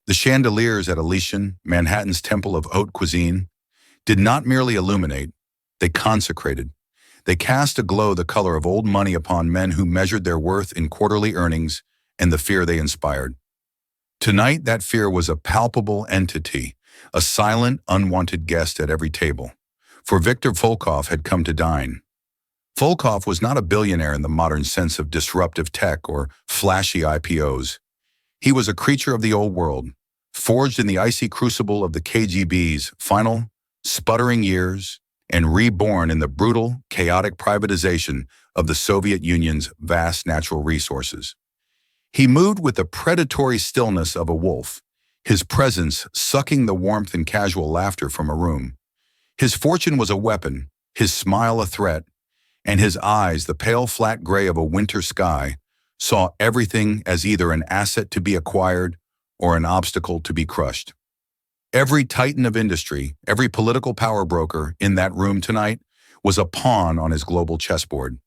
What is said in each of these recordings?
The chandeliers at Elysian, Manhattan's temple of haute cuisine, did not merely illuminate, they consecrated. They cast a glow the color of old money upon men who measured their worth in quarterly earnings and the fear they inspired. Tonight, that fear was a palpable entity, a silent, unwanted guest at every table. For Viktor Volkov had come to dine. Volkov was not a billionaire in the modern sense of disruptive tech or flashy IPOs. He was a creature of the old world, forged in the icy crucible of the KGB's final, sputtering years, and reborn in the brutal, chaotic privatization of the Soviet Union's vast natural resources. He moved with the predatory stillness of a wolf, his presence sucking the warmth and casual laughter from a room. His fortune was a weapon, his smile a threat, and his eyes, the pale flat gray of a winter sky, saw everything as either an asset to be acquired or an obstacle to be crushed. Every titan of industry, every political power broker in that room tonight was a pawn on his global chessboard.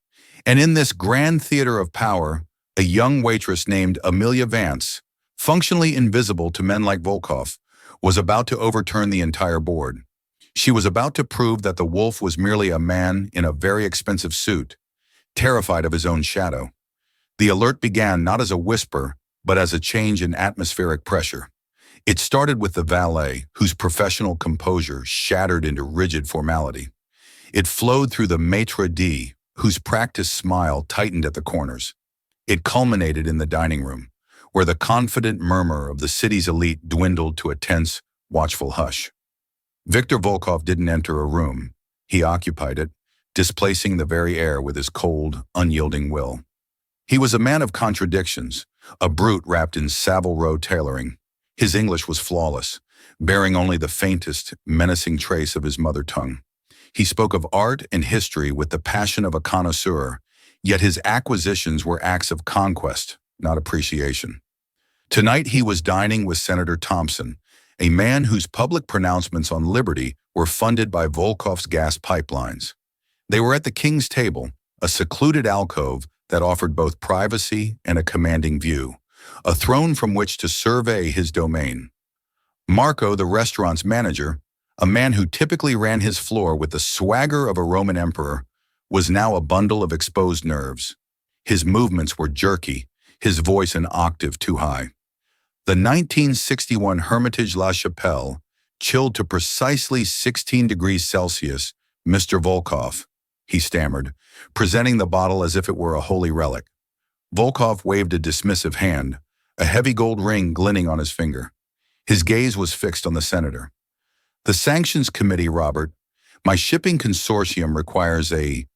And in this grand theater of power, a young waitress named Amelia Vance, functionally invisible to men like Volkov, was about to overturn the entire board. She was about to prove that the wolf was merely a man in a very expensive suit, terrified of his own shadow. The alert began not as a whisper, but as a change in atmospheric pressure. It started with the valet, whose professional composure shattered into rigid formality. It flowed through the maitre d', whose practiced smile tightened at the corners. It culminated in the dining room, where the confident murmur of the city's elite dwindled to a tense, watchful hush. Viktor Volkov didn't enter a room. He occupied it, displacing the very air with his cold, unyielding will. He was a man of contradictions, a brute wrapped in Savile Row tailoring. His English was flawless, bearing only the faintest, menacing trace of his mother tongue. He spoke of art and history with the passion of a connoisseur, yet his acquisitions were acts of conquest, not appreciation. Tonight he was dining with Senator Thompson, a man whose public pronouncements on liberty were funded by Volkov's gas pipelines. They were at the king's table, a secluded alcove that offered both privacy and a commanding view, a throne from which to survey his domain. Marco, the restaurant's manager, a man who typically ran his floor with the swagger of a Roman emperor, was now a bundle of exposed nerves. His movements were jerky, his voice an octave too high. The 1961 Hermitage La Chapelle, chilled to precisely 16 degrees Celsius, Mr. Volkov, he stammered, presenting the bottle as if it were a holy relic. Volkov waved a dismissive hand, a heavy gold ring glinting on his finger. His gaze was fixed on the senator. "The Sanctions Committee, Robert. My shipping consortium requires a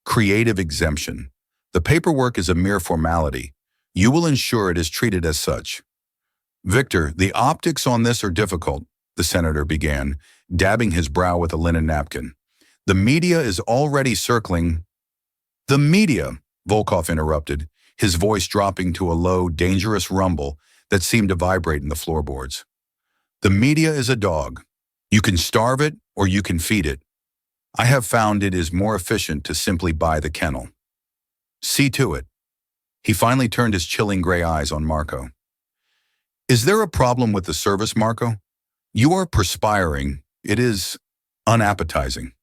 creative exemption. The paperwork is a mere formality. You will ensure it is treated as such." "Victor, the optics on this are difficult," the senator began, dabbing his brow with a linen napkin. "The media is already circling—" "The media," Volkov interrupted, his voice dropping to a low, dangerous rumble that seemed to vibrate in the floorboards. "The media is a dog. You can starve it or you can feed it. I have found it is more efficient to simply buy the kennel. See to it." He finally turned his chilling gray eyes on Marco. "Is there a problem with the service, Marco? You are perspiring. It is unappetizing."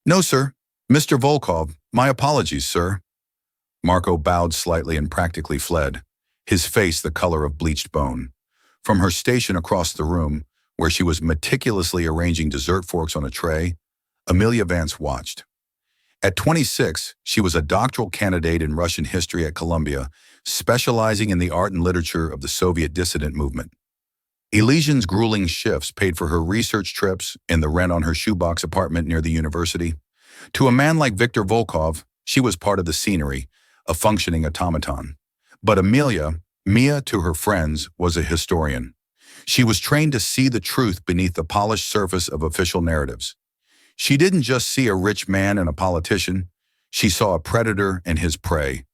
"No, sir. Mr. Volkov, my apologies, sir." Marco bowed slightly and practically fled, his face the color of bleached bone. From her station across the room, where she was meticulously arranging dessert forks on a tray, Amelia Vance watched. At 26, she was a doctoral candidate in Russian history at Columbia, specializing in the art and literature of the Soviet dissident movement. Elysian's grueling shifts paid for her research trips and the rent on her shoebox apartment near the university. To a man like Viktor Volkov, she was part of the scenery, a functioning automaton. But Amelia, Mia to her friends, was a historian. She was trained to see the truth beneath the polished surface of official narratives. She didn't just see a rich man and a politician. She saw a predator and his prey.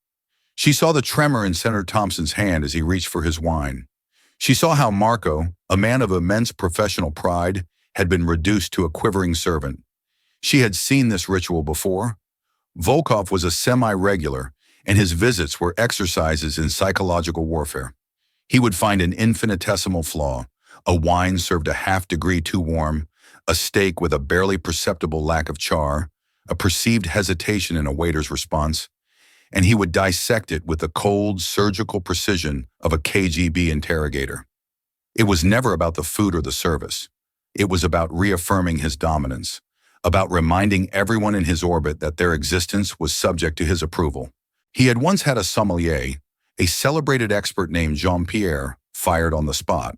She saw the tremor in Senator Thompson's hand as he reached for his wine. She saw how Marco, a man of immense professional pride, had been reduced to a quivering servant. She had seen this ritual before. Volkov was a semi-regular, and his visits were exercises in psychological warfare. He would find an infinitesimal flaw, A wine served a half-degree too warm, a steak with a barely perceptible lack of char, a perceived hesitation in a waiter's response, and he would dissect it with the cold, surgical precision of a KGB interrogator. It was never about the food or the service. It was about reaffirming his dominance, about reminding everyone in his orbit that their existence was subject to his approval. He had once had a sommelier, a celebrated expert named Jean-Pierre, fired on the spot.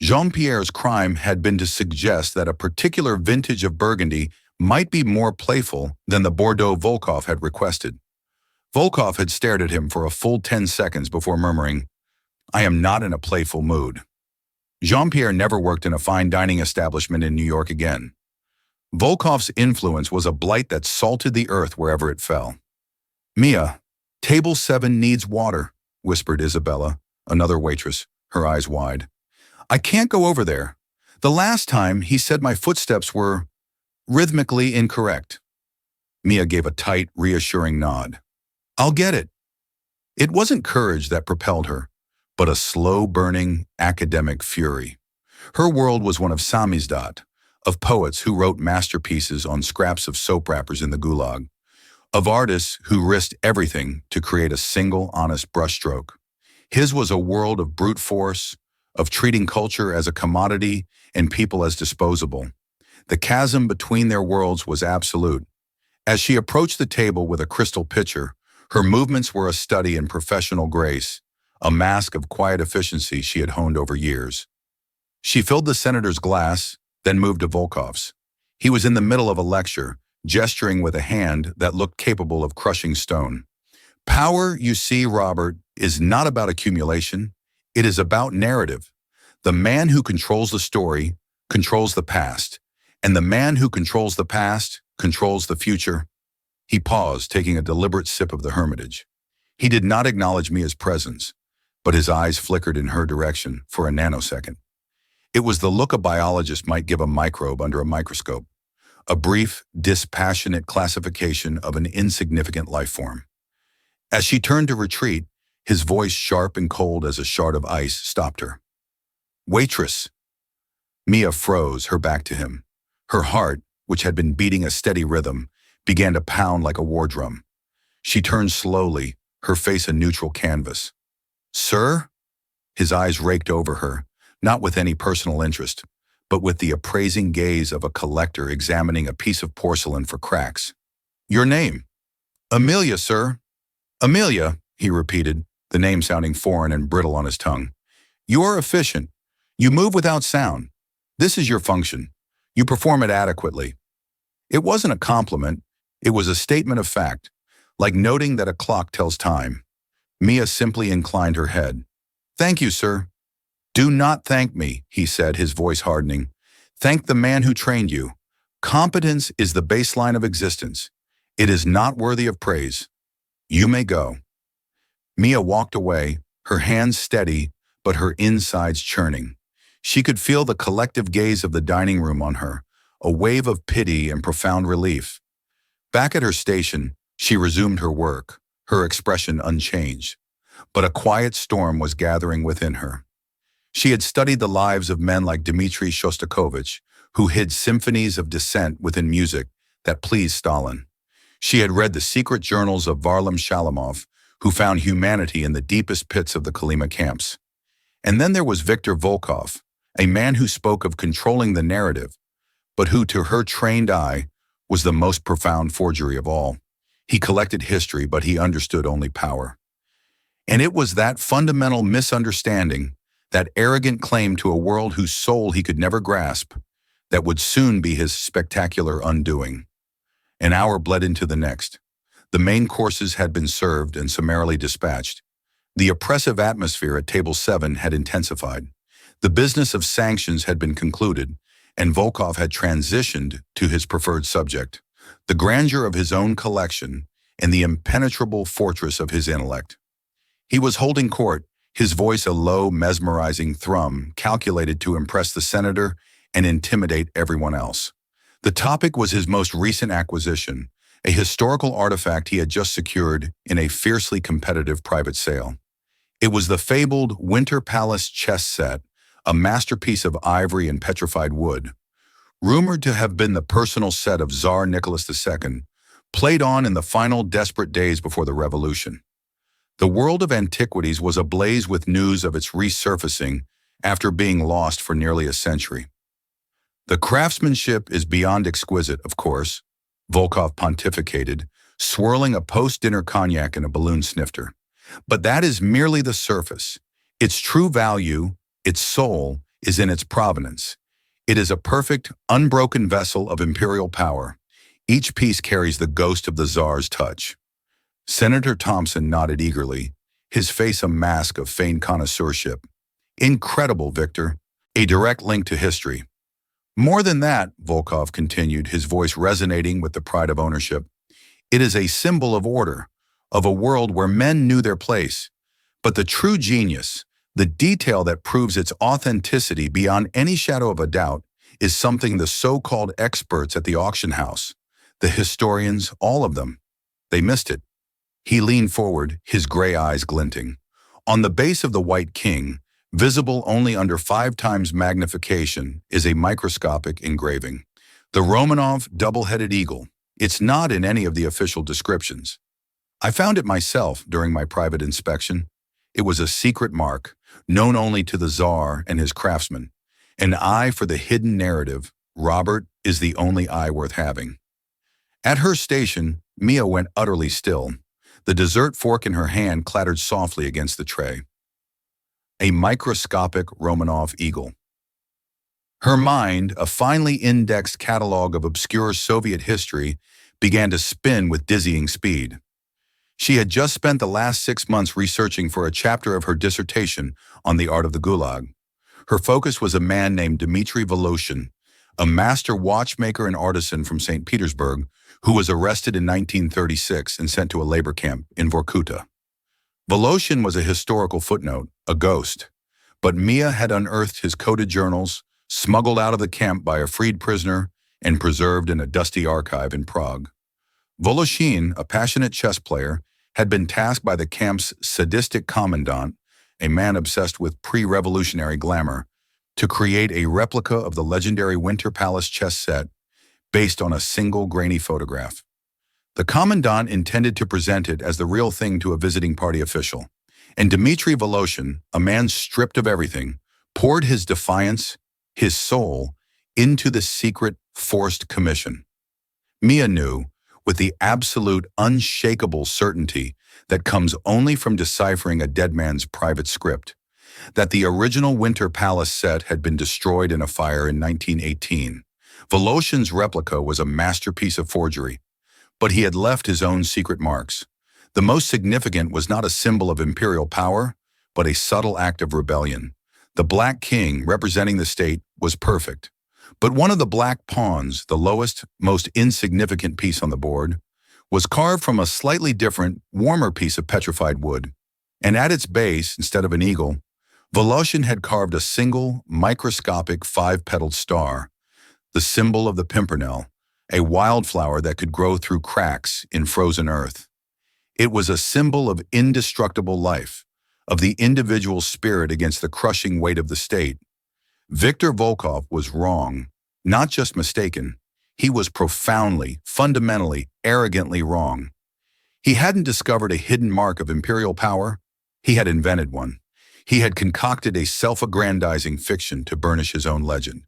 Jean-Pierre's crime had been to suggest that a particular vintage of Burgundy might be more playful than the Bordeaux Volkov had requested. Volkov had stared at him for a full 10 seconds before murmuring, "I am not in a playful mood." Jean-Pierre never worked in a fine dining establishment in New York again. Volkov's influence was a blight that salted the earth wherever it fell. "Mia, table 7 needs water," whispered Isabella, another waitress, her eyes wide. "I can't go over there. The last time he said my footsteps were rhythmically incorrect." Mia gave a tight, reassuring nod. "I'll get it." It wasn't courage that propelled her, but a slow-burning, academic fury. Her world was one of samizdat, of poets who wrote masterpieces on scraps of soap wrappers in the gulag, of artists who risked everything to create a single, honest brushstroke. His was a world of brute force, of treating culture as a commodity and people as disposable. The chasm between their worlds was absolute. As she approached the table with a crystal pitcher, her movements were a study in professional grace, a mask of quiet efficiency she had honed over years. She filled the senator's glass, then moved to Volkov's. He was in the middle of a lecture, gesturing with a hand that looked capable of crushing stone. "Power, you see, Robert, is not about accumulation. It is about narrative. The man who controls the story controls the past, and the man who controls the past controls the future." He paused, taking a deliberate sip of the hermitage. He did not acknowledge Mia's presence, but his eyes flickered in her direction for a nanosecond. It was the look a biologist might give a microbe under a microscope, a brief, dispassionate classification of an insignificant life form. As she turned to retreat, his voice, sharp and cold as a shard of ice, stopped her. "Waitress." Mia froze, her back to him. Her heart, which had been beating a steady rhythm, began to pound like a war drum. She turned slowly, her face a neutral canvas. "Sir?" His eyes raked over her, not with any personal interest, but with the appraising gaze of a collector examining a piece of porcelain for cracks. "Your name?" "Amelia, sir." "Amelia," he repeated, the name sounding foreign and brittle on his tongue. "You are efficient. You move without sound. This is your function. You perform it adequately." It wasn't a compliment. It was a statement of fact, like noting that a clock tells time. Mia simply inclined her head. "Thank you, sir." "Do not thank me," he said, his voice hardening. "Thank the man who trained you. Competence is the baseline of existence. It is not worthy of praise. You may go." Mia walked away, her hands steady, but her insides churning. She could feel the collective gaze of the dining room on her, a wave of pity and profound relief. Back at her station, she resumed her work, her expression unchanged. But a quiet storm was gathering within her. She had studied the lives of men like Dmitri Shostakovich, who hid symphonies of dissent within music that pleased Stalin. She had read the secret journals of Varlam Shalamov, who found humanity in the deepest pits of the Kolyma camps. And then there was Viktor Volkov, a man who spoke of controlling the narrative, but who, to her trained eye, was the most profound forgery of all. He collected history, but he understood only power. And it was that fundamental misunderstanding, that arrogant claim to a world whose soul he could never grasp, that would soon be his spectacular undoing. An hour bled into the next. The main courses had been served and summarily dispatched. The oppressive atmosphere at table 7 had intensified. The business of sanctions had been concluded, and Volkov had transitioned to his preferred subject, the grandeur of his own collection and the impenetrable fortress of his intellect. He was holding court, his voice a low, mesmerizing thrum calculated to impress the senator and intimidate everyone else. The topic was his most recent acquisition, a historical artifact he had just secured in a fiercely competitive private sale. It was the fabled Winter Palace chess set, a masterpiece of ivory and petrified wood, rumored to have been the personal set of Tsar Nicholas II, played on in the final desperate days before the revolution. The world of antiquities was ablaze with news of its resurfacing after being lost for nearly a century. The craftsmanship is beyond exquisite, of course, Volkov pontificated, swirling a post-dinner cognac in a balloon snifter. But that is merely the surface. Its true value, its soul, is in its provenance. It is a perfect, unbroken vessel of imperial power. Each piece carries the ghost of the Tsar's touch. Senator Thompson nodded eagerly, his face a mask of feigned connoisseurship. Incredible, Victor. A direct link to history. More than that, Volkov continued, his voice resonating with the pride of ownership. It is a symbol of order, of a world where men knew their place. But the true genius, the detail that proves its authenticity beyond any shadow of a doubt, is something the so-called experts at the auction house, the historians, all of them, they missed it. He leaned forward, his gray eyes glinting. On the base of the White King, visible only under 5 times magnification, is a microscopic engraving. The Romanov double-headed eagle. It's not in any of the official descriptions. I found it myself during my private inspection. It was a secret mark, known only to the Tsar and his craftsmen. An eye for the hidden narrative. Robert is the only eye worth having. At her station, Mia went utterly still. The dessert fork in her hand clattered softly against the tray. A microscopic Romanov eagle. Her mind, a finely indexed catalog of obscure Soviet history, began to spin with dizzying speed. She had just spent the last 6 months researching for a chapter of her dissertation on the art of the Gulag. Her focus was a man named Dmitry Voloshin, a master watchmaker and artisan from St. Petersburg who was arrested in 1936 and sent to a labor camp in Vorkuta. Voloshin was a historical footnote, a ghost, but Mia had unearthed his coded journals, smuggled out of the camp by a freed prisoner, and preserved in a dusty archive in Prague. Voloshin, a passionate chess player, had been tasked by the camp's sadistic commandant, a man obsessed with pre-revolutionary glamour, to create a replica of the legendary Winter Palace chess set based on a single grainy photograph. The commandant intended to present it as the real thing to a visiting party official, and Dmitry Voloshin, a man stripped of everything, poured his defiance, his soul, into the secret, forced commission. Mia knew, with the absolute, unshakable certainty that comes only from deciphering a dead man's private script, that the original Winter Palace set had been destroyed in a fire in 1918. Voloshin's replica was a masterpiece of forgery, but he had left his own secret marks. The most significant was not a symbol of imperial power, but a subtle act of rebellion. The Black King, representing the state, was perfect. But one of the black pawns, the lowest, most insignificant piece on the board, was carved from a slightly different, warmer piece of petrified wood. And at its base, instead of an eagle, Voloshin had carved a single, microscopic 5-petaled star, the symbol of the pimpernel, a wildflower that could grow through cracks in frozen earth. It was a symbol of indestructible life, of the individual spirit against the crushing weight of the state. Viktor Volkov was wrong, not just mistaken. He was profoundly, fundamentally, arrogantly wrong. He hadn't discovered a hidden mark of imperial power. He had invented one. He had concocted a self-aggrandizing fiction to burnish his own legend,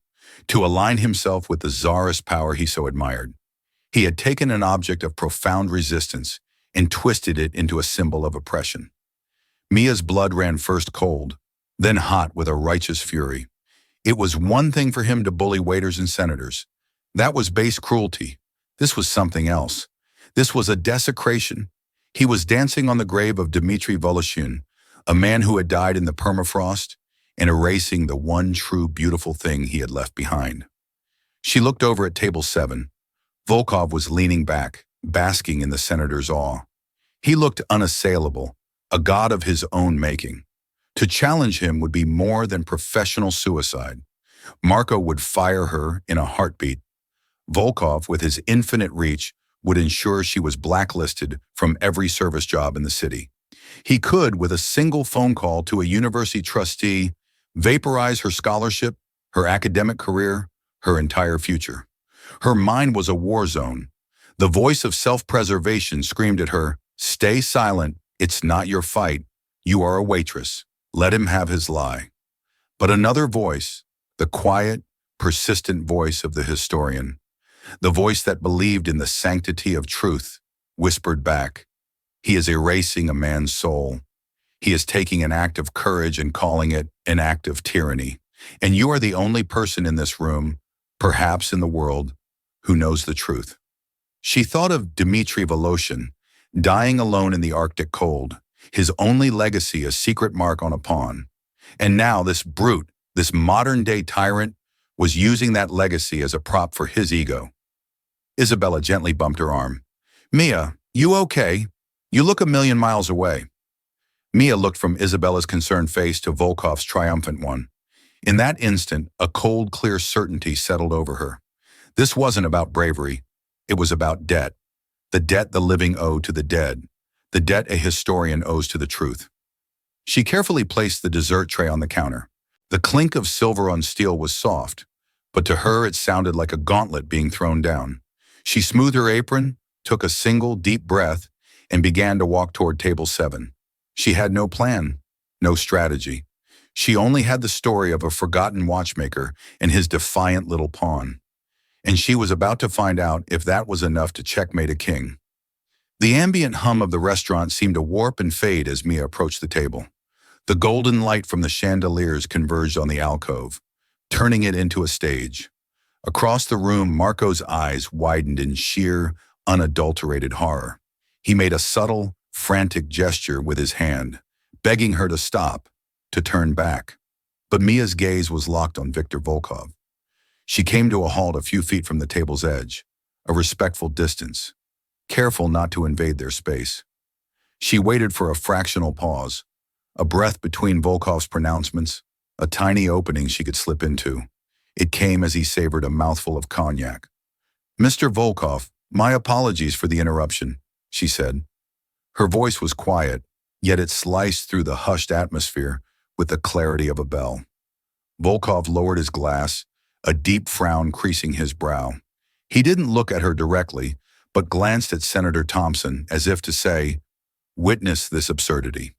to align himself with the czarist power he so admired. He had taken an object of profound resistance and twisted it into a symbol of oppression. Mia's blood ran first cold, then hot with a righteous fury. It was one thing for him to bully waiters and senators. That was base cruelty. This was something else. This was a desecration. He was dancing on the grave of Dmitry Voloshin, a man who had died in the permafrost, and erasing the one true beautiful thing he had left behind. She looked over at table 7. Volkov was leaning back, basking in the senator's awe. He looked unassailable, a god of his own making. To challenge him would be more than professional suicide. Marco would fire her in a heartbeat. Volkov, with his infinite reach, would ensure she was blacklisted from every service job in the city. He could, with a single phone call to a university trustee, vaporize her scholarship, her academic career, her entire future. Her mind was a war zone. The voice of self-preservation screamed at her, "Stay silent, it's not your fight. You are a waitress. Let him have his lie." But another voice, the quiet, persistent voice of the historian, the voice that believed in the sanctity of truth, whispered back, "He is erasing a man's soul. He is taking an act of courage and calling it an act of tyranny. And you are the only person in this room, perhaps in the world, who knows the truth." She thought of Dmitry Voloshin, dying alone in the Arctic cold, his only legacy a secret mark on a pawn. And now this brute, this modern-day tyrant, was using that legacy as a prop for his ego. Isabella gently bumped her arm. "Mia, you okay? You look a million miles away." Mia looked from Isabella's concerned face to Volkov's triumphant one. In that instant, a cold, clear certainty settled over her. This wasn't about bravery. It was about debt. The debt the living owe to the dead. The debt a historian owes to the truth. She carefully placed the dessert tray on the counter. The clink of silver on steel was soft, but to her it sounded like a gauntlet being thrown down. She smoothed her apron, took a single, deep breath, and began to walk toward table 7. She had no plan, no strategy. She only had the story of a forgotten watchmaker and his defiant little pawn. And she was about to find out if that was enough to checkmate a king. The ambient hum of the restaurant seemed to warp and fade as Mia approached the table. The golden light from the chandeliers converged on the alcove, turning it into a stage. Across the room, Marco's eyes widened in sheer, unadulterated horror. He made a subtle, frantic gesture with his hand, begging her to stop, to turn back. But Mia's gaze was locked on Viktor Volkov. She came to a halt a few feet from the table's edge, a respectful distance, careful not to invade their space. She waited for a fractional pause, a breath between Volkov's pronouncements, a tiny opening she could slip into. It came as he savored a mouthful of cognac. "Mr. Volkov, my apologies for the interruption," she said. Her voice was quiet, yet it sliced through the hushed atmosphere with the clarity of a bell. Volkov lowered his glass, a deep frown creasing his brow. He didn't look at her directly, but glanced at Senator Thompson as if to say, "Witness this absurdity."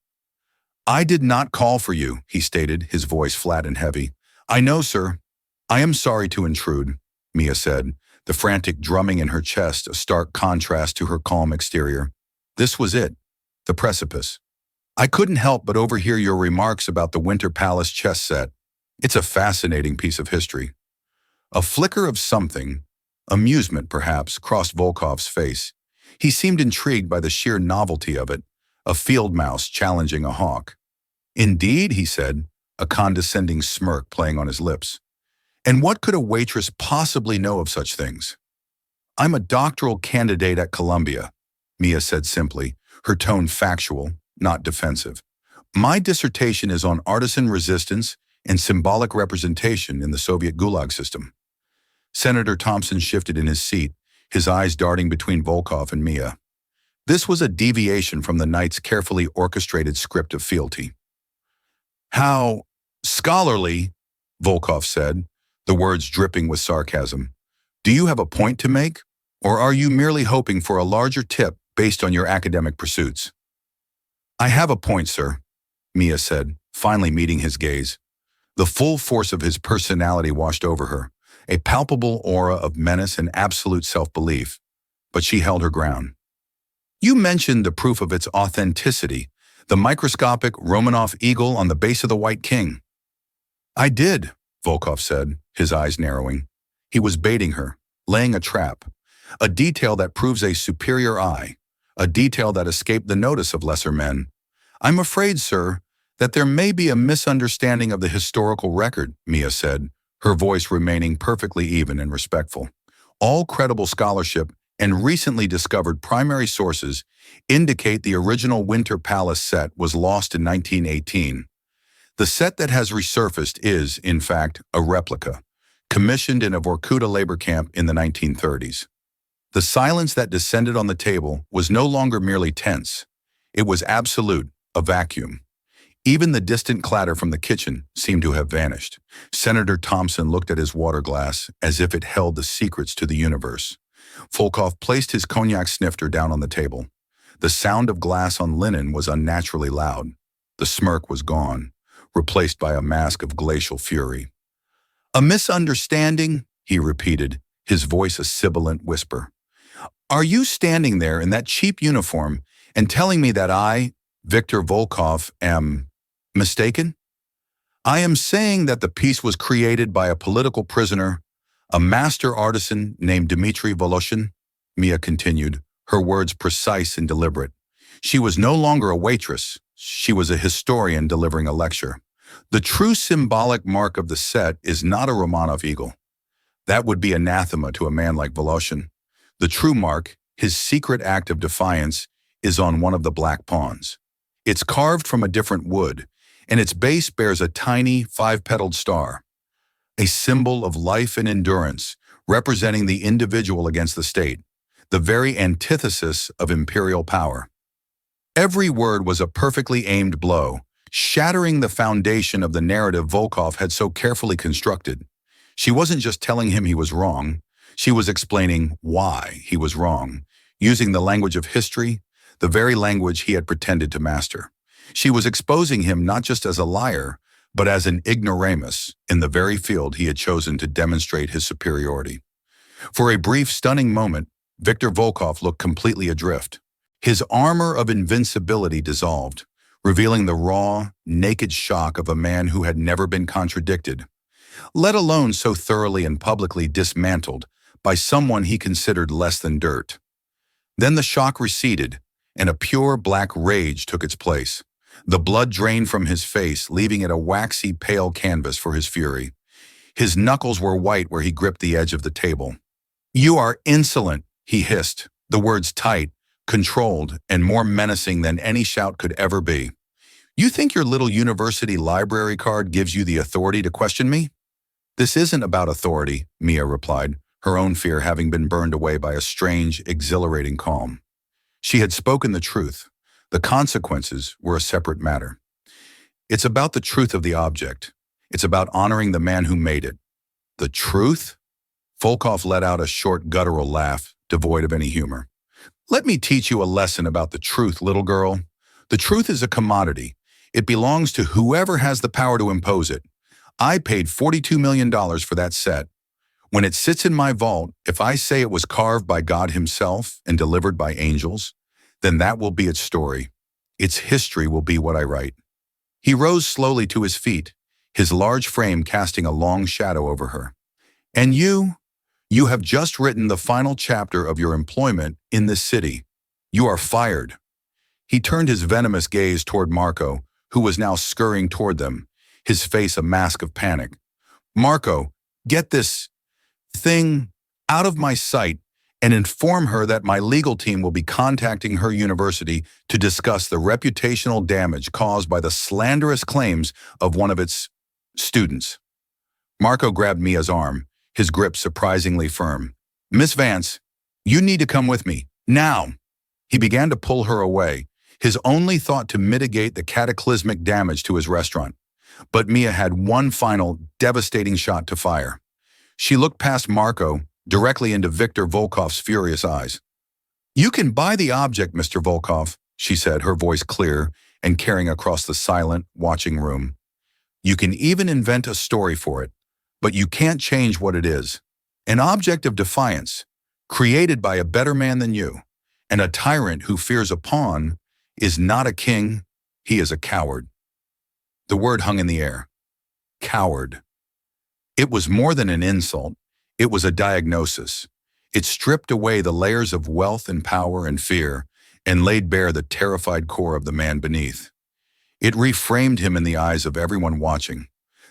"I did not call for you," he stated, his voice flat and heavy. "I know, sir. I am sorry to intrude," Mia said, the frantic drumming in her chest a stark contrast to her calm exterior. This was it, the precipice. "I couldn't help but overhear your remarks about the Winter Palace chess set. It's a fascinating piece of history." A flicker of something, amusement perhaps, crossed Volkov's face. He seemed intrigued by the sheer novelty of it, a field mouse challenging a hawk. "Indeed," he said, a condescending smirk playing on his lips. "And what could a waitress possibly know of such things?" "I'm a doctoral candidate at Columbia," Mia said simply, her tone factual, not defensive. "My dissertation is on artisan resistance and symbolic representation in the Soviet Gulag system." Senator Thompson shifted in his seat, his eyes darting between Volkov and Mia. This was a deviation from the knight's carefully orchestrated script of fealty. "How scholarly," Volkov said, the words dripping with sarcasm. "Do you have a point to make, or are you merely hoping for a larger tip based on your academic pursuits?" "I have a point, sir," Mia said, finally meeting his gaze. The full force of his personality washed over her, a palpable aura of menace and absolute self-belief, but she held her ground. "You mentioned the proof of its authenticity, the microscopic Romanov eagle on the base of the White King." "I did," Volkov said, his eyes narrowing. He was baiting her, laying a trap, a detail that proves a superior eye, a detail that escaped the notice of lesser men. "I'm afraid, sir, that there may be a misunderstanding of the historical record," Mia said, her voice remaining perfectly even and respectful. "All credible scholarship and recently discovered primary sources indicate the original Winter Palace set was lost in 1918. The set that has resurfaced is, in fact, a replica, commissioned in a Vorkuta labor camp in the 1930s. The silence that descended on the table was no longer merely tense. It was absolute, a vacuum. Even the distant clatter from the kitchen seemed to have vanished. Senator Thompson looked at his water glass as if it held the secrets to the universe. Volkov placed his cognac snifter down on the table. The sound of glass on linen was unnaturally loud. The smirk was gone, replaced by a mask of glacial fury. "A misunderstanding?" he repeated, his voice a sibilant whisper. "Are you standing there in that cheap uniform and telling me that I, Victor Volkov, am mistaken? I am saying that the piece was created by a political prisoner, a master artisan named Dmitry Voloshin," Mia continued, her words precise and deliberate. She was no longer a waitress. She was a historian delivering a lecture. "The true symbolic mark of the set is not a Romanov eagle. That would be anathema to a man like Voloshin. The true mark, his secret act of defiance, is on one of the black pawns. It's carved from a different wood, and its base bears a tiny, five-petaled star, a symbol of life and endurance, representing the individual against the state, the very antithesis of imperial power." Every word was a perfectly aimed blow, shattering the foundation of the narrative Volkov had so carefully constructed. She wasn't just telling him he was wrong, she was explaining why he was wrong, using the language of history, the very language he had pretended to master. She was exposing him not just as a liar, but as an ignoramus in the very field he had chosen to demonstrate his superiority. For a brief, stunning moment, Victor Volkov looked completely adrift. His armor of invincibility dissolved, revealing the raw, naked shock of a man who had never been contradicted, let alone so thoroughly and publicly dismantled by someone he considered less than dirt. Then the shock receded, and a pure black rage took its place. The blood drained from his face, leaving it a waxy, pale canvas for his fury. His knuckles were white where he gripped the edge of the table. "You are insolent," he hissed, the words tight, controlled, and more menacing than any shout could ever be. "You think your little university library card gives you the authority to question me?" "This isn't about authority," Mia replied, her own fear having been burned away by a strange, exhilarating calm. She had spoken the truth. The consequences were a separate matter. "It's about the truth of the object. It's about honoring the man who made it." "The truth?" Volkov let out a short, guttural laugh, devoid of any humor. "Let me teach you a lesson about the truth, little girl. The truth is a commodity. It belongs to whoever has the power to impose it. I paid $42 million for that set. When it sits in my vault, if I say it was carved by God himself and delivered by angels, then that will be its story. Its history will be what I write." He rose slowly to his feet, his large frame casting a long shadow over her. "And you have just written the final chapter of your employment in this city. You are fired." He turned his venomous gaze toward Marco, who was now scurrying toward them, his face a mask of panic. "Marco, get this thing out of my sight and inform her that my legal team will be contacting her university to discuss the reputational damage caused by the slanderous claims of one of its students." Marco grabbed Mia's arm, his grip surprisingly firm. "Miss Vance, you need to come with me, now." He began to pull her away, his only thought to mitigate the cataclysmic damage to his restaurant. But Mia had one final, devastating shot to fire. She looked past Marco, directly into Victor Volkov's furious eyes. "You can buy the object, Mr. Volkov," she said, her voice clear and carrying across the silent, watching room. "You can even invent a story for it, but you can't change what it is. An object of defiance, created by a better man than you, and a tyrant who fears a pawn, is not a king, he is a coward." The word hung in the air. Coward. It was more than an insult. It was a diagnosis. It stripped away the layers of wealth and power and fear and laid bare the terrified core of the man beneath. It reframed him in the eyes of everyone watching.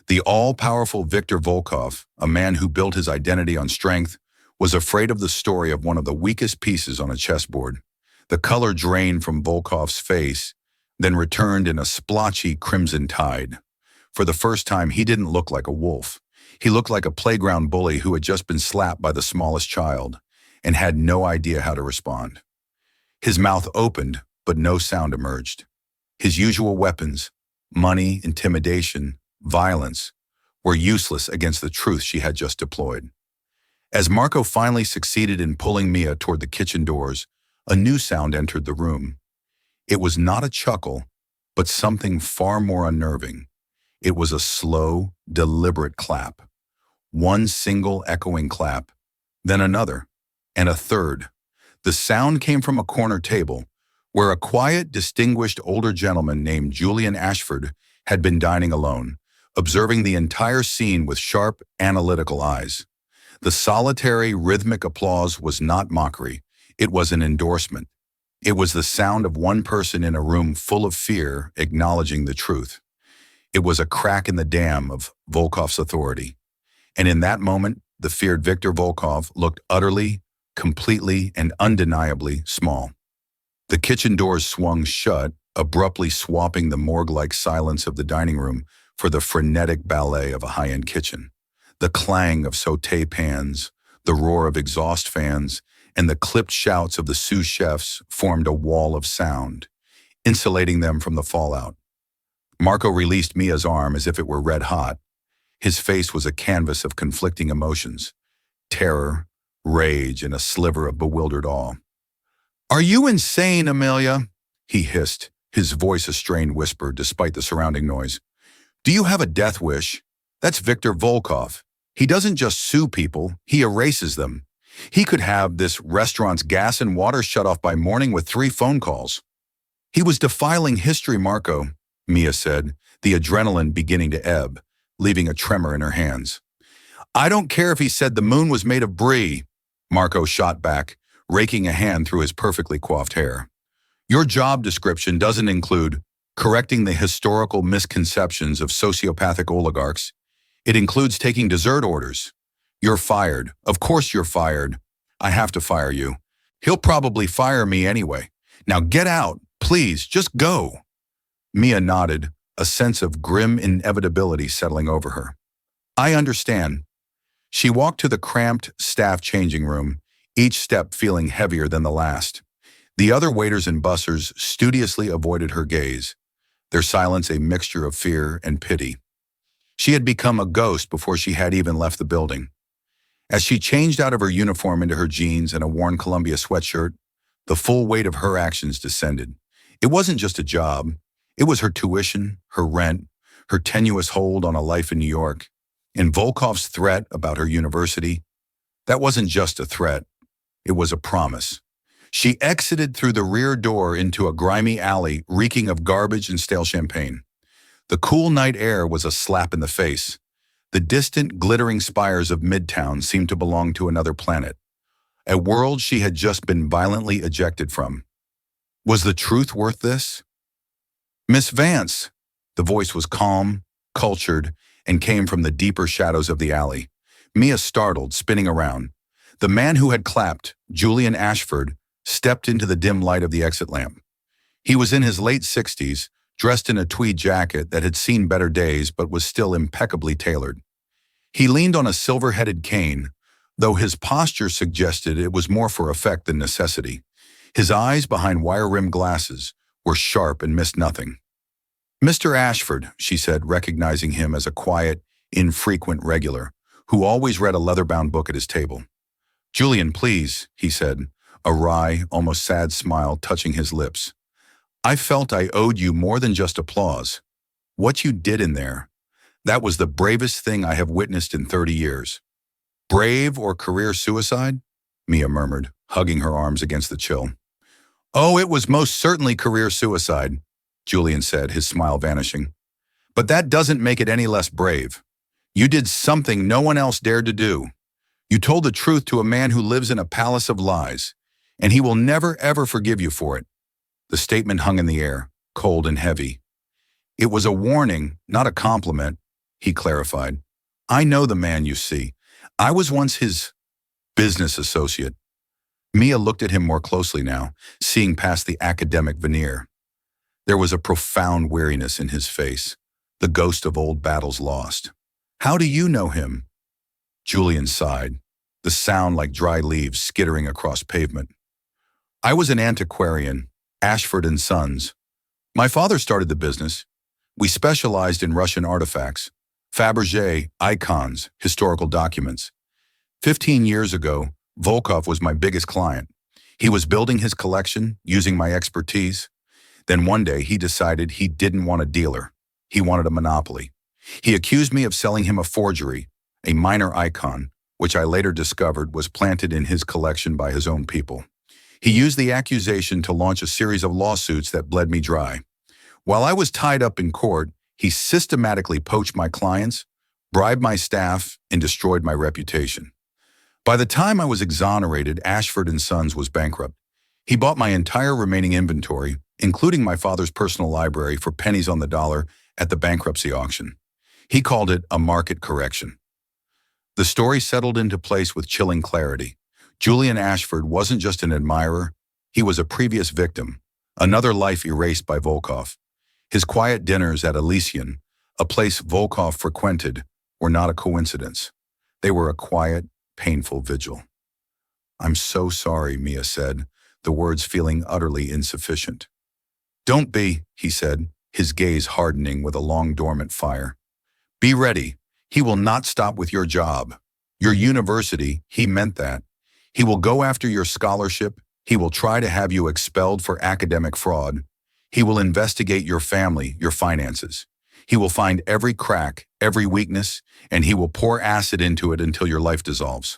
The all-powerful Victor Volkov, a man who built his identity on strength, was afraid of the story of one of the weakest pieces on a chessboard. The color drained from Volkov's face, then returned in a splotchy crimson tide. For the first time, he didn't look like a wolf. He looked like a playground bully who had just been slapped by the smallest child and had no idea how to respond. His mouth opened, but no sound emerged. His usual weapons, money, intimidation, violence, were useless against the truth she had just deployed. As Marco finally succeeded in pulling Mia toward the kitchen doors, a new sound entered the room. It was not a chuckle, but something far more unnerving. It was a slow, deliberate clap. One single echoing clap, then another, and a third. The sound came from a corner table, where a quiet, distinguished older gentleman named Julian Ashford had been dining alone, observing the entire scene with sharp, analytical eyes. The solitary, rhythmic applause was not mockery. It was an endorsement. It was the sound of one person in a room full of fear acknowledging the truth. It was a crack in the dam of Volkov's authority. And in that moment, the feared Viktor Volkov looked utterly, completely, and undeniably small. The kitchen doors swung shut, abruptly swapping the morgue-like silence of the dining room for the frenetic ballet of a high-end kitchen. The clang of sauté pans, the roar of exhaust fans, and the clipped shouts of the sous chefs formed a wall of sound, insulating them from the fallout. Marco released Mia's arm as if it were red hot. His face was a canvas of conflicting emotions: terror, rage, and a sliver of bewildered awe. "Are you insane, Amelia?" he hissed, his voice a strained whisper despite the surrounding noise. "Do you have a death wish? That's Viktor Volkov. He doesn't just sue people, he erases them. He could have this restaurant's gas and water shut off by morning with 3 phone calls." "He was defiling history, Marco," Mia said, the adrenaline beginning to ebb, leaving a tremor in her hands. "I don't care if he said the moon was made of brie," Marco shot back, raking a hand through his perfectly coiffed hair. "Your job description doesn't include correcting the historical misconceptions of sociopathic oligarchs. It includes taking dessert orders. You're fired. Of course you're fired. I have to fire you. He'll probably fire me anyway. Now get out, please, just go." Mia nodded, a sense of grim inevitability settling over her. "I understand." She walked to the cramped staff changing room, each step feeling heavier than the last. The other waiters and bussers studiously avoided her gaze, their silence a mixture of fear and pity. She had become a ghost before she had even left the building. As she changed out of her uniform into her jeans and a worn Columbia sweatshirt, the full weight of her actions descended. It wasn't just a job. It was her tuition, her rent, her tenuous hold on a life in New York, and Volkov's threat about her university. That wasn't just a threat. It was a promise. She exited through the rear door into a grimy alley reeking of garbage and stale champagne. The cool night air was a slap in the face. The distant, glittering spires of Midtown seemed to belong to another planet, a world she had just been violently ejected from. Was the truth worth this? "Miss Vance." The voice was calm, cultured, and came from the deeper shadows of the alley. Mia startled, spinning around. The man who had clapped, Julian Ashford, stepped into the dim light of the exit lamp. He was in his late 60s, dressed in a tweed jacket that had seen better days but was still impeccably tailored. He leaned on a silver-headed cane, though his posture suggested it was more for effect than necessity. His eyes, behind wire-rimmed glasses, were sharp and missed nothing. "Mr. Ashford," she said, recognizing him as a quiet, infrequent regular, who always read a leather-bound book at his table. "Julian, please," he said, a wry, almost sad smile touching his lips. "I felt I owed you more than just applause. What you did in there, that was the bravest thing I have witnessed in 30 years. "Brave or career suicide?" Mia murmured, hugging her arms against the chill. "Oh, it was most certainly career suicide," Julian said, his smile vanishing. "But that doesn't make it any less brave. You did something no one else dared to do. You told the truth to a man who lives in a palace of lies, and he will never, ever forgive you for it." The statement hung in the air, cold and heavy. "It was a warning, not a compliment," he clarified. "I know the man you see. I was once his business associate." Mia looked at him more closely now, seeing past the academic veneer. There was a profound weariness in his face, the ghost of old battles lost. "How do you know him?" Julian sighed, the sound like dry leaves skittering across pavement. "I was an antiquarian, Ashford and Sons. My father started the business. We specialized in Russian artifacts, Fabergé, icons, historical documents. 15 years ago, Volkov was my biggest client. He was building his collection using my expertise. Then one day he decided he didn't want a dealer. He wanted a monopoly. He accused me of selling him a forgery, a minor icon, which I later discovered was planted in his collection by his own people. He used the accusation to launch a series of lawsuits that bled me dry. While I was tied up in court, he systematically poached my clients, bribed my staff, and destroyed my reputation. By the time I was exonerated, Ashford & Sons was bankrupt. He bought my entire remaining inventory, including my father's personal library, for pennies on the dollar at the bankruptcy auction. He called it a market correction. The story settled into place with chilling clarity. Julian Ashford wasn't just an admirer, he was a previous victim, another life erased by Volkov. His quiet dinners at Elysian, a place Volkov frequented, were not a coincidence. They were a quiet, painful vigil. "I'm so sorry," Mia said, the words feeling utterly insufficient. "Don't be," he said, his gaze hardening with a long dormant fire. "Be ready. He will not stop with your job. Your university, he meant that. He will go after your scholarship. He will try to have you expelled for academic fraud. He will investigate your family, your finances. He will find every crack, every weakness, and he will pour acid into it until your life dissolves."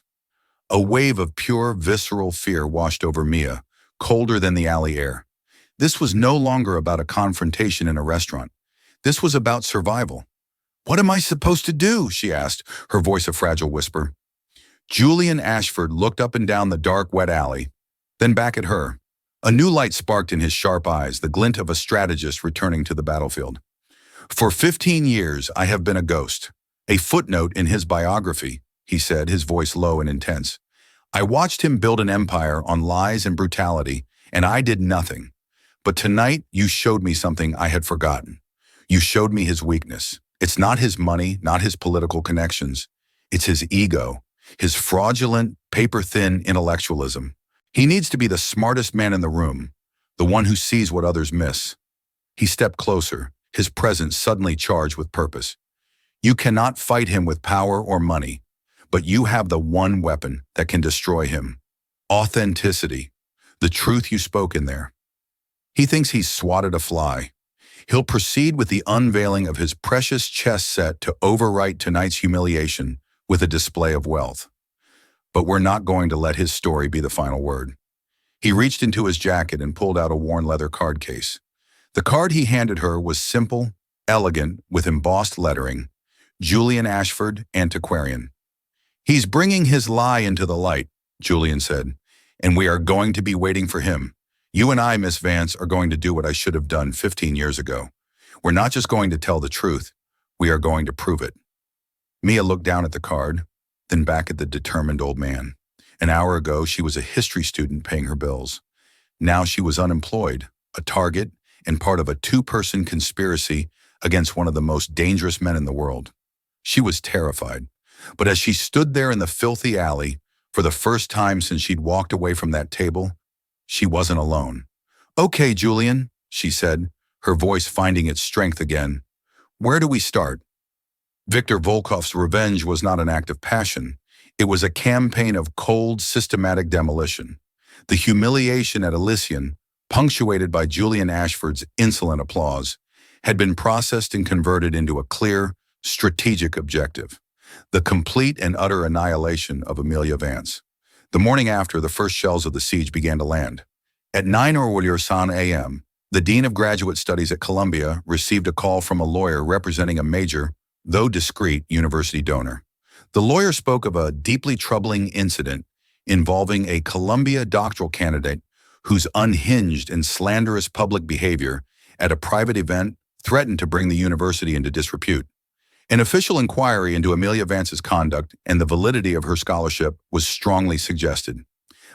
A wave of pure, visceral fear washed over Mia, colder than the alley air. This was no longer about a confrontation in a restaurant. This was about survival. "What am I supposed to do?" she asked, her voice a fragile whisper. Julian Ashford looked up and down the dark, wet alley, then back at her. A new light sparked in his sharp eyes, the glint of a strategist returning to the battlefield. "For 15 years, I have been a ghost. A footnote in his biography," he said, his voice low and intense. "I watched him build an empire on lies and brutality, and I did nothing. But tonight, you showed me something I had forgotten. You showed me his weakness. It's not his money, not his political connections. It's his ego, his fraudulent, paper-thin intellectualism. He needs to be the smartest man in the room, the one who sees what others miss." He stepped closer, his presence suddenly charged with purpose. "You cannot fight him with power or money, but you have the one weapon that can destroy him. Authenticity, the truth you spoke in there. He thinks he's swatted a fly. He'll proceed with the unveiling of his precious chess set to overwrite tonight's humiliation with a display of wealth. But we're not going to let his story be the final word." He reached into his jacket and pulled out a worn leather card case. The card he handed her was simple, elegant, with embossed lettering, "Julian Ashford, Antiquarian." "He's bringing his lie into the light," Julian said, "and we are going to be waiting for him. You and I, Miss Vance, are going to do what I should have done 15 years ago. We're not just going to tell the truth, we are going to prove it." Mia looked down at the card, then back at the determined old man. An hour ago, she was a history student paying her bills. Now she was unemployed, a target, and part of a two-person conspiracy against one of the most dangerous men in the world. She was terrified. But as she stood there in the filthy alley, for the first time since she'd walked away from that table, she wasn't alone. "Okay, Julian," she said, her voice finding its strength again. "Where do we start?" Viktor Volkov's revenge was not an act of passion. It was a campaign of cold, systematic demolition. The humiliation at Elysian, punctuated by Julian Ashford's insolent applause, had been processed and converted into a clear, strategic objective: the complete and utter annihilation of Amelia Vance. The morning after, the first shells of the siege began to land. At 9:00 a.m., the Dean of Graduate Studies at Columbia received a call from a lawyer representing a major, though discreet, university donor. The lawyer spoke of a deeply troubling incident involving a Columbia doctoral candidate whose unhinged and slanderous public behavior at a private event threatened to bring the university into disrepute. An official inquiry into Amelia Vance's conduct and the validity of her scholarship was strongly suggested.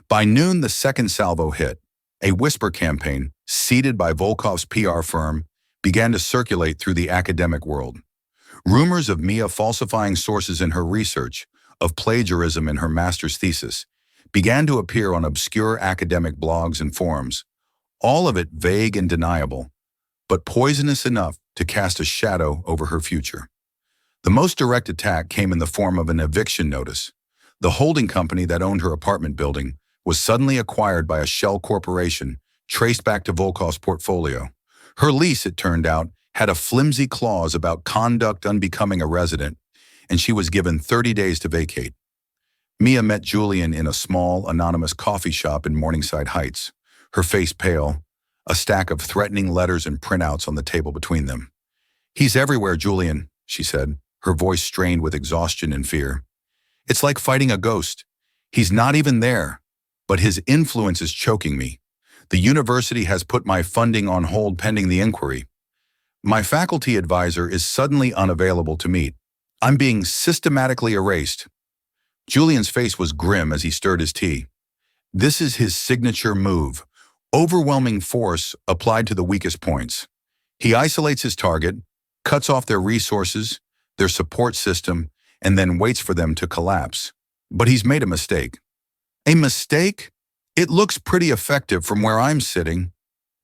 By noon, the second salvo hit. A whisper campaign, seeded by Volkov's PR firm, began to circulate through the academic world. Rumors of Mia falsifying sources in her research, of plagiarism in her master's thesis, began to appear on obscure academic blogs and forums, all of it vague and deniable, but poisonous enough to cast a shadow over her future. The most direct attack came in the form of an eviction notice. The holding company that owned her apartment building was suddenly acquired by a shell corporation traced back to Volkov's portfolio. Her lease, it turned out, had a flimsy clause about conduct unbecoming a resident, and she was given 30 days to vacate. Mia met Julian in a small, anonymous coffee shop in Morningside Heights, her face pale, a stack of threatening letters and printouts on the table between them. "He's everywhere, Julian," she said, her voice strained with exhaustion and fear. "It's like fighting a ghost. He's not even there, but his influence is choking me. The university has put my funding on hold pending the inquiry. My faculty advisor is suddenly unavailable to meet. I'm being systematically erased." Julian's face was grim as he stirred his tea. This is his signature move, overwhelming force applied to the weakest points. He isolates his target, cuts off their resources, their support system, and then waits for them to collapse. But he's made a mistake. "A mistake? It looks pretty effective from where I'm sitting,"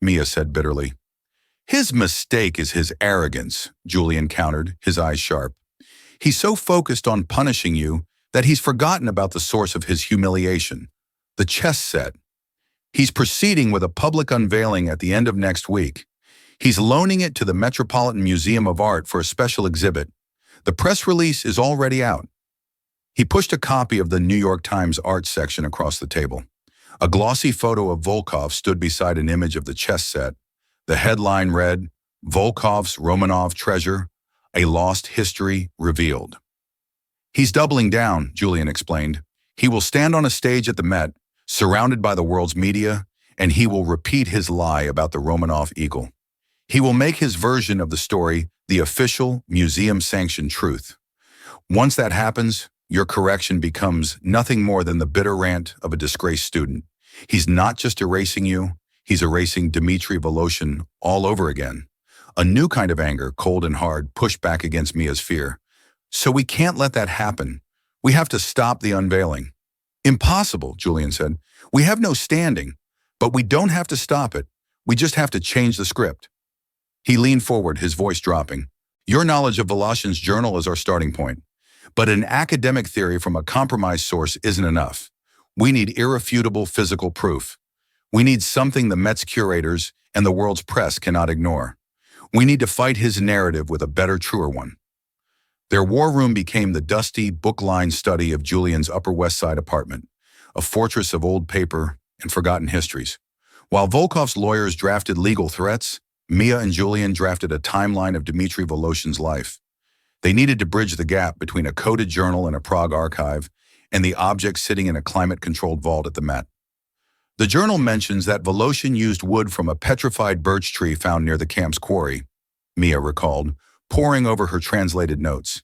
Mia said bitterly. "His mistake is his arrogance," Julian countered, his eyes sharp. "He's so focused on punishing you that he's forgotten about the source of his humiliation, the chess set. He's proceeding with a public unveiling at the end of next week. He's loaning it to the Metropolitan Museum of Art for a special exhibit. The press release is already out." He pushed a copy of the New York Times art section across the table. A glossy photo of Volkov stood beside an image of the chess set. The headline read, "Volkov's Romanov Treasure, a Lost History Revealed." "He's doubling down," Julian explained. "He will stand on a stage at the Met, surrounded by the world's media, and he will repeat his lie about the Romanov eagle. He will make his version of the story the official, museum-sanctioned truth. Once that happens, your correction becomes nothing more than the bitter rant of a disgraced student. He's not just erasing you, he's erasing Dmitry Voloshin all over again." A new kind of anger, cold and hard, pushed back against Mia's fear. "So we can't let that happen. We have to stop the unveiling." "Impossible," Julian said. "We have no standing, but we don't have to stop it. We just have to change the script." He leaned forward, his voice dropping. "Your knowledge of Voloshin's journal is our starting point. But an academic theory from a compromised source isn't enough. We need irrefutable physical proof. We need something the Met's curators and the world's press cannot ignore. We need to fight his narrative with a better, truer one." Their war room became the dusty, book-lined study of Julian's Upper West Side apartment, a fortress of old paper and forgotten histories. While Volkov's lawyers drafted legal threats, Mia and Julian drafted a timeline of Dmitry Voloshin's life. They needed to bridge the gap between a coded journal in a Prague archive and the object sitting in a climate-controlled vault at the Met. The journal mentions that Voloshin used wood from a petrified birch tree found near the camp's quarry, Mia recalled, poring over her translated notes.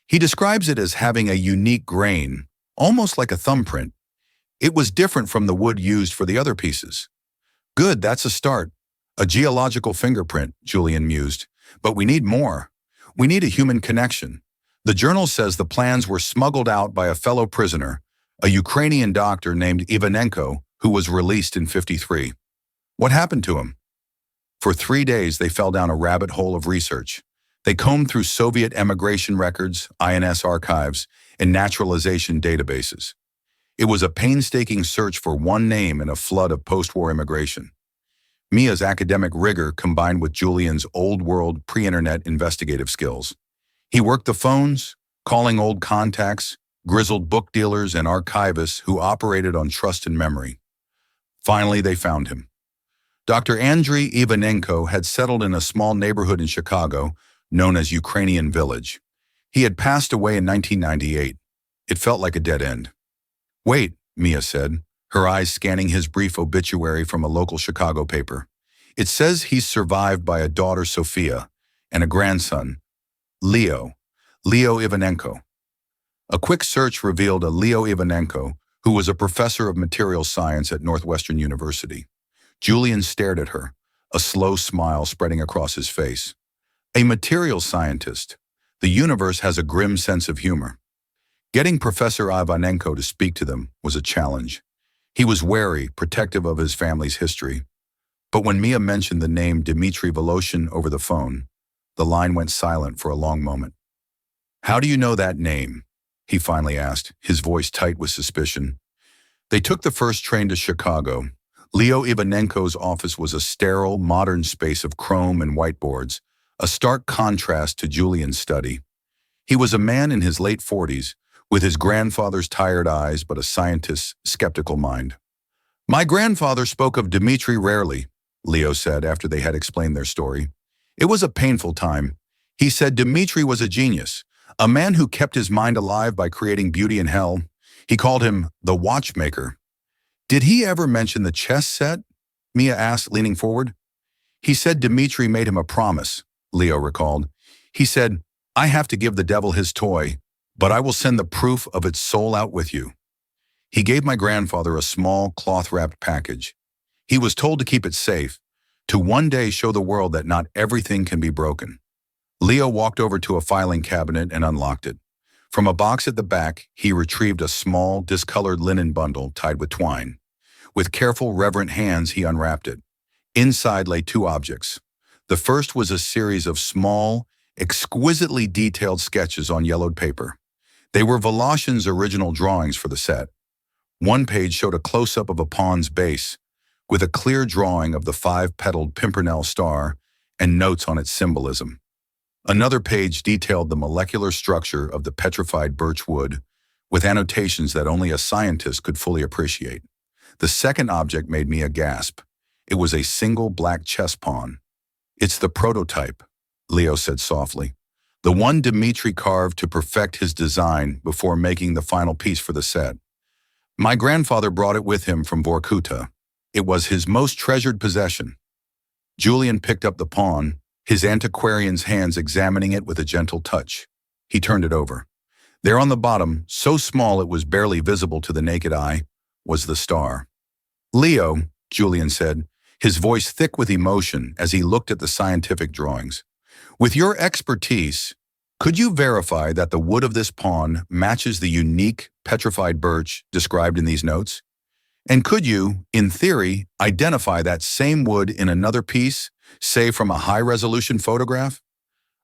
He describes it as having a unique grain, almost like a thumbprint. It was different from the wood used for the other pieces. "Good, that's a start. A geological fingerprint," Julian mused. "But we need more. We need a human connection." The journal says the plans were smuggled out by a fellow prisoner, a Ukrainian doctor named Ivanenko, who was released in '53. What happened to him? For 3 days, they fell down a rabbit hole of research. They combed through Soviet emigration records, INS archives, and naturalization databases. It was a painstaking search for one name in a flood of post-war immigration. Mia's academic rigor combined with Julian's old-world, pre-internet investigative skills. He worked the phones, calling old contacts, grizzled book dealers and archivists who operated on trust and memory. Finally, they found him. Dr. Andriy Ivanenko had settled in a small neighborhood in Chicago known as Ukrainian Village. He had passed away in 1998. It felt like a dead end. "Wait," Mia said, her eyes scanning his brief obituary from a local Chicago paper. "It says he's survived by a daughter, Sophia, and a grandson, Leo Ivanenko." A quick search revealed a Leo Ivanenko, who was a professor of material science at Northwestern University. Julian stared at her, a slow smile spreading across his face. A material scientist. The universe has a grim sense of humor. Getting Professor Ivanenko to speak to them was a challenge. He was wary, protective of his family's history. But when Mia mentioned the name Dmitry Voloshin over the phone, The line went silent for a long moment. "How do you know that name?" he finally asked, his voice tight with suspicion. They took the first train to Chicago. Leo Ivanenko's office was a sterile, modern space of chrome and whiteboards, a stark contrast to Julian's study. He was a man in his late 40s, with his grandfather's tired eyes but a scientist's skeptical mind. "My grandfather spoke of Dmitri rarely," Leo said after they had explained their story. "It was a painful time. He said Dmitri was a genius, a man who kept his mind alive by creating beauty in hell. He called him the watchmaker." "Did he ever mention the chess set?" Mia asked, leaning forward. "He said Dmitri made him a promise," Leo recalled. "He said, 'I have to give the devil his toy, but I will send the proof of its soul out with you.' He gave my grandfather a small cloth-wrapped package. He was told to keep it safe, to one day show the world that not everything can be broken." Leo walked over to a filing cabinet and unlocked it. From a box at the back, he retrieved a small, discolored linen bundle tied with twine. With careful, reverent hands, he unwrapped it. Inside lay two objects. The first was a series of small, exquisitely detailed sketches on yellowed paper. They were Voloshin's original drawings for the set. One page showed a close-up of a pawn's base, with a clear drawing of the five-petaled pimpernel star and notes on its symbolism. Another page detailed the molecular structure of the petrified birch wood, with annotations that only a scientist could fully appreciate. The second object made me a gasp. It was a single black chess pawn. "It's the prototype," Leo said softly. "The one Dmitri carved to perfect his design before making the final piece for the set. My grandfather brought it with him from Vorkuta. It was his most treasured possession." Julian picked up the pawn, his antiquarian's hands examining it with a gentle touch. He turned it over. There on the bottom, so small it was barely visible to the naked eye, was the star. "Leo," Julian said, his voice thick with emotion as he looked at the scientific drawings. "With your expertise, could you verify that the wood of this pawn matches the unique petrified birch described in these notes? And could you, in theory, identify that same wood in another piece, say from a high-resolution photograph?"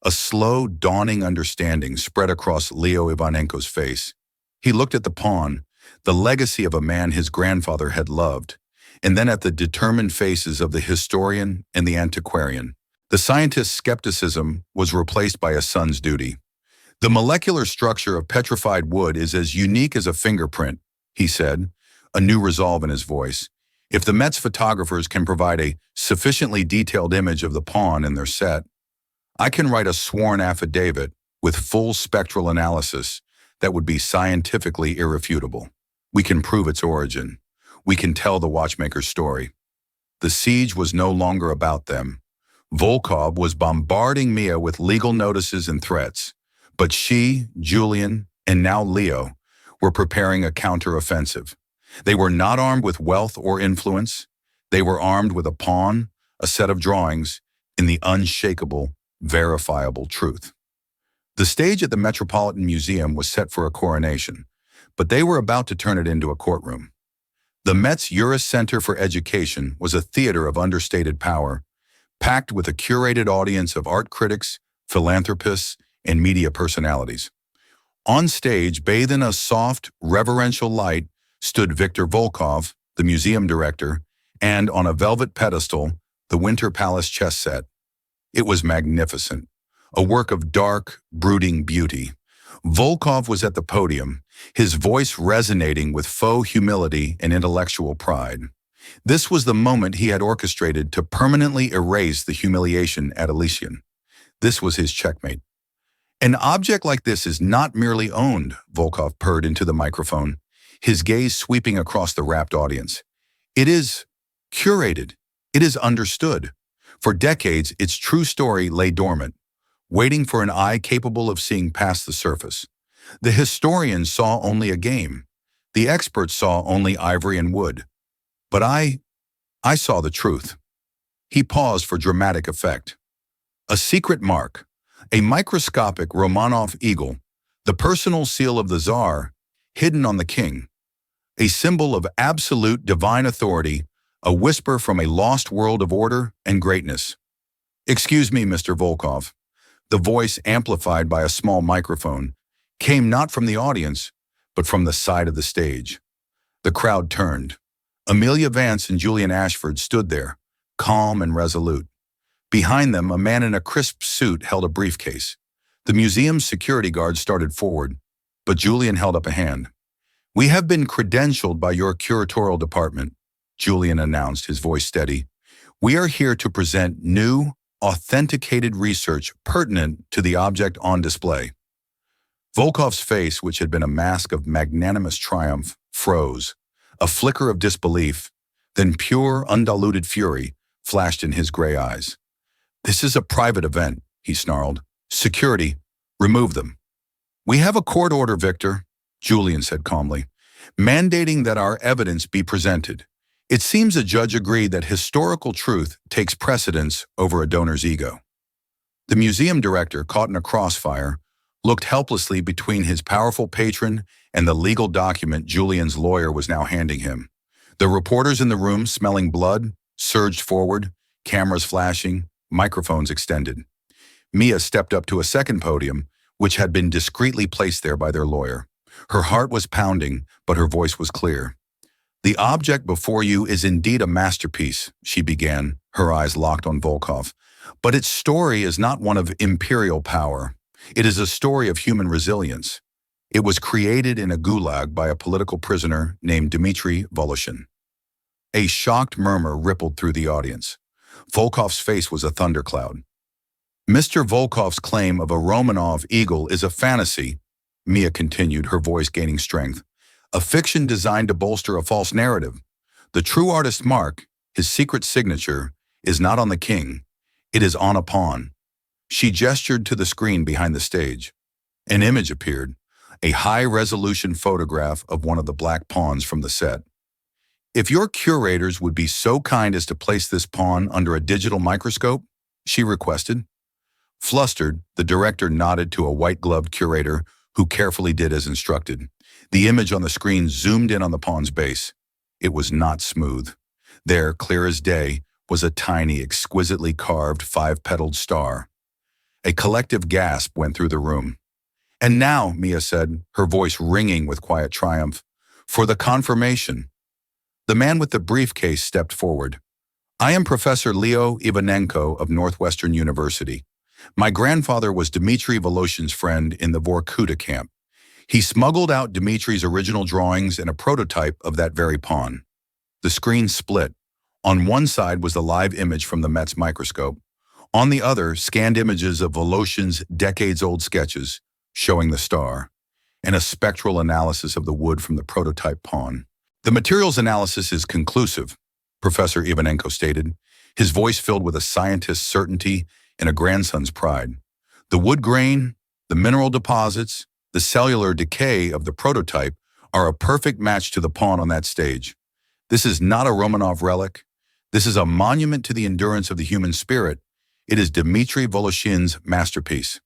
A slow, dawning understanding spread across Leo Ivanenko's face. He looked at the pawn, the legacy of a man his grandfather had loved, and then at the determined faces of the historian and the antiquarian. The scientist's skepticism was replaced by a son's duty. "The molecular structure of petrified wood is as unique as a fingerprint," he said, a new resolve in his voice. "If the Met's photographers can provide a sufficiently detailed image of the pawn in their set, I can write a sworn affidavit with full spectral analysis that would be scientifically irrefutable. We can prove its origin. We can tell the watchmaker's story." The siege was no longer about them. Volkov was bombarding Mia with legal notices and threats, but she, Julian, and now Leo were preparing a counter-offensive. They were not armed with wealth or influence. They were armed with a pawn, a set of drawings, and the unshakable, verifiable truth. The stage at the Metropolitan Museum was set for a coronation, but they were about to turn it into a courtroom. The Met's Uris Center for Education was a theater of understated power, packed with a curated audience of art critics, philanthropists, and media personalities. On stage, bathed in a soft, reverential light, stood Viktor Volkov, the museum director, and on a velvet pedestal, the Winter Palace chess set. It was magnificent, a work of dark, brooding beauty. Volkov was at the podium, his voice resonating with faux humility and intellectual pride. This was the moment he had orchestrated to permanently erase the humiliation at Elysian. This was his checkmate. "An object like this is not merely owned," Volkov purred into the microphone, his gaze sweeping across the rapt audience. "It is curated. It is understood. For decades, its true story lay dormant, waiting for an eye capable of seeing past the surface. The historians saw only a game. The experts saw only ivory and wood. But I saw the truth." He paused for dramatic effect. A secret mark, a microscopic Romanov eagle, the personal seal of the Tsar, hidden on the king. A symbol of absolute divine authority, a whisper from a lost world of order and greatness. "Excuse me, Mr. Volkov. The voice, amplified by a small microphone, came not from the audience, but from the side of the stage. The crowd turned. Amelia Vance and Julian Ashford stood there, calm and resolute. Behind them, a man in a crisp suit held a briefcase. The museum's security guards started forward, but Julian held up a hand. "We have been credentialed by your curatorial department," Julian announced, his voice steady. "We are here to present new, authenticated research pertinent to the object on display." Volkov's face, which had been a mask of magnanimous triumph, froze. A flicker of disbelief, then pure, undiluted fury flashed in his gray eyes. "This is a private event," he snarled. "Security, remove them." "We have a court order, Victor," Julian said calmly, "mandating that our evidence be presented. It seems a judge agreed that historical truth takes precedence over a donor's ego." The museum director, caught in a crossfire, looked helplessly between his powerful patron and the legal document Julian's lawyer was now handing him. The reporters in the room, smelling blood, surged forward, cameras flashing, microphones extended. Mia stepped up to a second podium, which had been discreetly placed there by their lawyer. Her heart was pounding, but her voice was clear. "The object before you is indeed a masterpiece," she began, her eyes locked on Volkov. "But its story is not one of imperial power. It is a story of human resilience. It was created in a gulag by a political prisoner named Dmitry Voloshin." A shocked murmur rippled through the audience. Volkov's face was a thundercloud. "Mr. Volkov's claim of a Romanov eagle is a fantasy," Mia continued, her voice gaining strength. "A fiction designed to bolster a false narrative. The true artist's mark, his secret signature, is not on the king. It is on a pawn." She gestured to the screen behind the stage. An image appeared, a high-resolution photograph of one of the black pawns from the set. "If your curators would be so kind as to place this pawn under a digital microscope," she requested. Flustered, the director nodded to a white-gloved curator who carefully did as instructed. The image on the screen zoomed in on the pawn's base. It was not smooth. There, clear as day, was a tiny, exquisitely carved five-petaled star. A collective gasp went through the room. "And now," Mia said, her voice ringing with quiet triumph, "for the confirmation." The man with the briefcase stepped forward. "I am Professor Leo Ivanenko of Northwestern University. My grandfather was Dmitry Voloshin's friend in the Vorkuta camp. He smuggled out Dmitry's original drawings and a prototype of that very pawn." The screen split. On one side was the live image from the Met's microscope. On the other, scanned images of Voloshin's decades-old sketches, showing the star, and a spectral analysis of the wood from the prototype pawn. "The materials analysis is conclusive," Professor Ivanenko stated, his voice filled with a scientist's certainty and a grandson's pride. "The wood grain, the mineral deposits, the cellular decay of the prototype are a perfect match to the pawn on that stage. This is not a Romanov relic. This is a monument to the endurance of the human spirit. It is Dmitry Voloshin's masterpiece."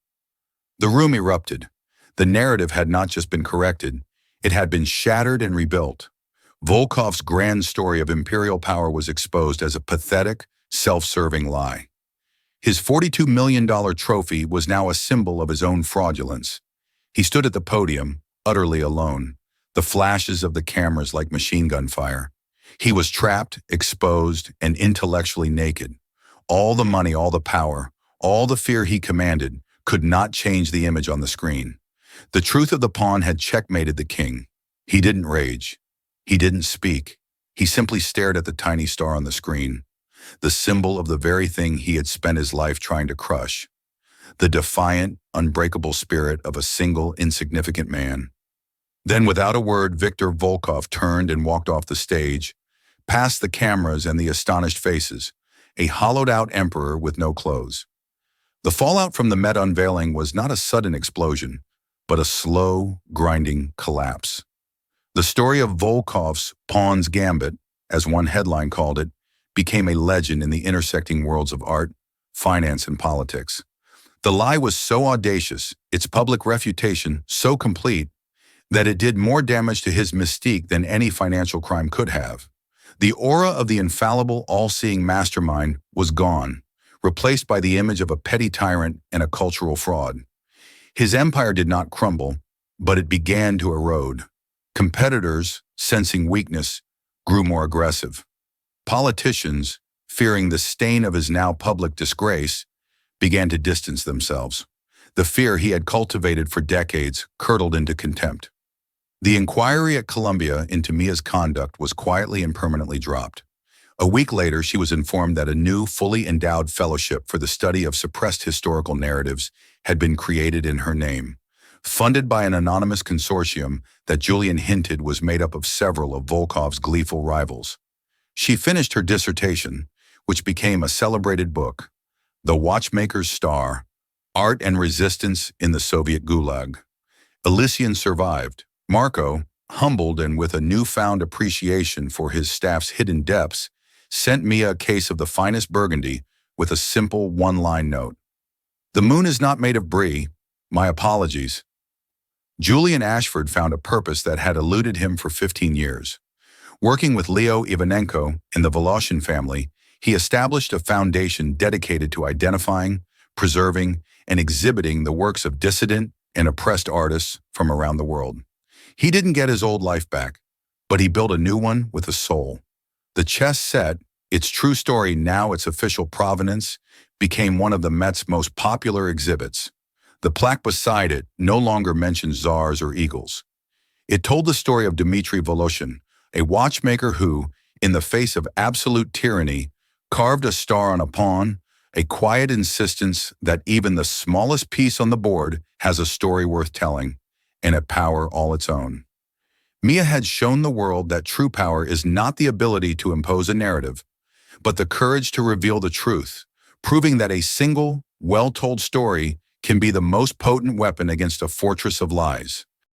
The room erupted. The narrative had not just been corrected, it had been shattered and rebuilt. Volkov's grand story of imperial power was exposed as a pathetic, self-serving lie. His $42 million trophy was now a symbol of his own fraudulence. He stood at the podium, utterly alone, the flashes of the cameras like machine gun fire. He was trapped, exposed, and intellectually naked. All the money, all the power, all the fear he commanded could not change the image on the screen. The truth of the pawn had checkmated the king. He didn't rage. He didn't speak. He simply stared at the tiny star on the screen, the symbol of the very thing he had spent his life trying to crush, the defiant, unbreakable spirit of a single, insignificant man. Then, without a word, Viktor Volkov turned and walked off the stage, past the cameras and the astonished faces, a hollowed-out emperor with no clothes. The fallout from the Met unveiling was not a sudden explosion, but a slow, grinding collapse. The story of Volkov's Pawn's Gambit, as one headline called it, became a legend in the intersecting worlds of art, finance, and politics. The lie was so audacious, its public refutation so complete, that it did more damage to his mystique than any financial crime could have. The aura of the infallible, all-seeing mastermind was gone, replaced by the image of a petty tyrant and a cultural fraud. His empire did not crumble, but it began to erode. Competitors, sensing weakness, grew more aggressive. Politicians, fearing the stain of his now public disgrace, began to distance themselves. The fear he had cultivated for decades curdled into contempt. The inquiry at Columbia into Mia's conduct was quietly and permanently dropped. A week later, she was informed that a new, fully endowed fellowship for the study of suppressed historical narratives had been created in her name, funded by an anonymous consortium that Julian hinted was made up of several of Volkov's gleeful rivals. She finished her dissertation, which became a celebrated book, The Watchmaker's Star: Art and Resistance in the Soviet Gulag. Elysian survived. Marco, humbled and with a newfound appreciation for his staff's hidden depths, sent Mia a case of the finest Burgundy with a simple one-line note. "The moon is not made of brie. My apologies." Julian Ashford found a purpose that had eluded him for 15 years. Working with Leo Ivanenko and the Voloshin family, he established a foundation dedicated to identifying, preserving, and exhibiting the works of dissident and oppressed artists from around the world. He didn't get his old life back, but he built a new one with a soul. The chess set, its true story now its official provenance, became one of the Met's most popular exhibits. The plaque beside it no longer mentioned czars or eagles. It told the story of Dmitry Voloshin, a watchmaker who, in the face of absolute tyranny, carved a star on a pawn, a quiet insistence that even the smallest piece on the board has a story worth telling, and a power all its own. Mia had shown the world that true power is not the ability to impose a narrative, but the courage to reveal the truth, proving that a single, well-told story can be the most potent weapon against a fortress of lies.